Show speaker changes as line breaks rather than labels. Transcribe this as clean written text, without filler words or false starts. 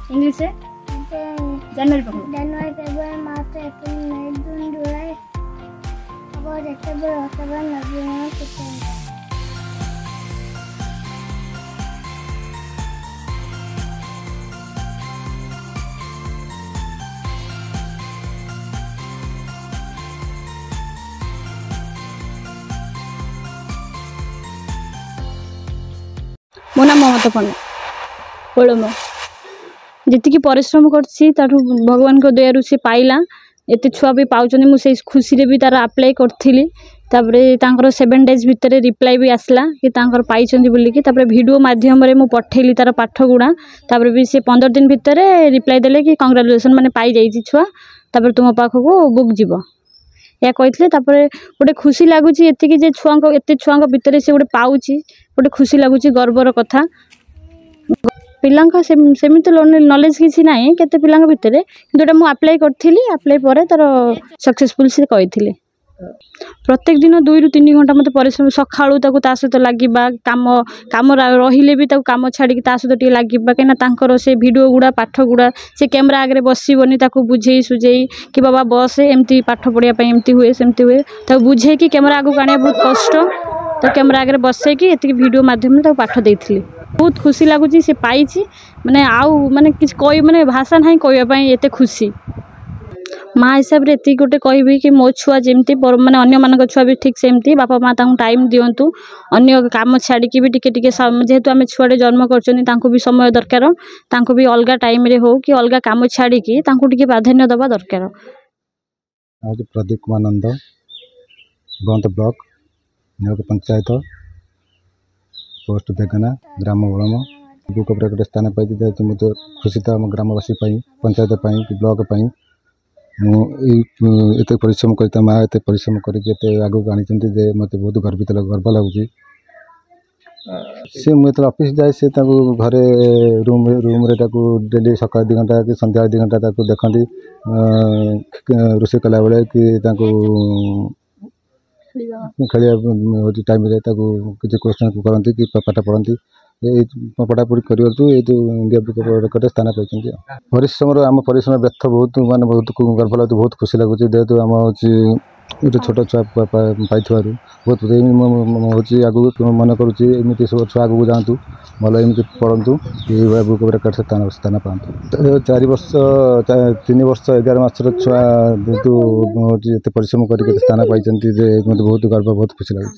English है जनवरी
February मार्च अप्रैल मई जून जुलाई अगस्त अक्टूबर अक्टूबर नवंबर दिसंबर।
मो नाम ममता पंडा कोलम जी परिश्रम कर भगवान को दयारू से पाइला एत छुआ भी पाँच मुझे खुशी भी तार अप्लाई करी तापर 7 days भितर रिप्लाई भी आसला कि पाई बोलिकी वीडियो माध्यम मुझे पठेली तार पाठ गुड़ा तापर भी से 15 दिन भितर रिप्लाई देले कि कंग्रेचुलेसन माने पाई जाइए छुआ तापर तुम पाखक बुक जीव या कहते गोटे खुशी लगुच ये छुआ एत छुआ भितर से गोटे पाँच गोटे खुशी लगुच गर्वर कथा पिला सेमती नॉलेज किसी ना केते पिला भितर कि मुझे अप्लाई करी अप्लाई पर तार सक्सेसफुल से कही प्रत्येक दिन 2 ରୁ 3 घंटा मत परिश्रम सका सहित लगे कम कम रही भी कम छाड़ी सहित लगे कहीं से वीडियो गुड़ा पाठ गुड़ा से कैमरा आगे बसबनी बुझे सुझे कि बाबा बस एमती पाठ पढ़ाई एमती हुए सेमती हुए बुझे कि कैमरा आगे आने बहुत कष्ट तो कैमरा आगे बसे कि ये वीडियो माध्यम पाठ देती बहुत खुशी लगुच से पाई माने आउ माने किछ कोई माने भाषा ना कहवाई एत खुशी माँ हिसाब से ये गोटे कहि कि मो छुआ जमती माने अन्य मान छुआ भी ठीक सेमती बापा माँ टाइम दिंतु अन्य काम छाड़ी भी टिके जेहेतु आम छुआटे जन्म कर भी समय दरकार भी अलग टाइम रे हो कि अलग काम छाड़ी टिके प्राधान्य दबा दरकार।
प्रदीप कुमार नंद बंत ब्लॉक पंचायत पोस्ट बेगना ग्राम बड़म बुक गोटे स्थान पाई मुझे खुशी था आम ग्रामवासी पंचायत ब्लॉक एत परिश्रम करता माँ एत परिश्रम करके आगे आनी मत बहुत गर्व लगुच सी मुझे ऑफिस जाए सी घरे रूम डेली सका 2 घंटा कि संध्या 2 घंटा देखती रोषे कला बेले कि खेल टाइम किसी क्वेश्चन करती कि पाठ पढ़ती पढ़ापढ़ी कर इंडिया बुक रेकर्ड स्थान पाई परिश्रम आम परिश्रम व्यर्थ बहुत माने बहुत गर्व लगे बहुत खुशी लगुच जेहेतु आम हूँ छोट छुआ पाई बहुत हूँ आगू मन करुँच सब छुआ आगू जातु भल एमती पढ़तु ये बुक रेकर्ड स्थान पातु 4 वर्ष 3 वर्ष 11 मासर छुआ जेहेतु हूँ परिश्रम करके स्थान पाई मत बहुत गर्व बहुत खुशी लगुच।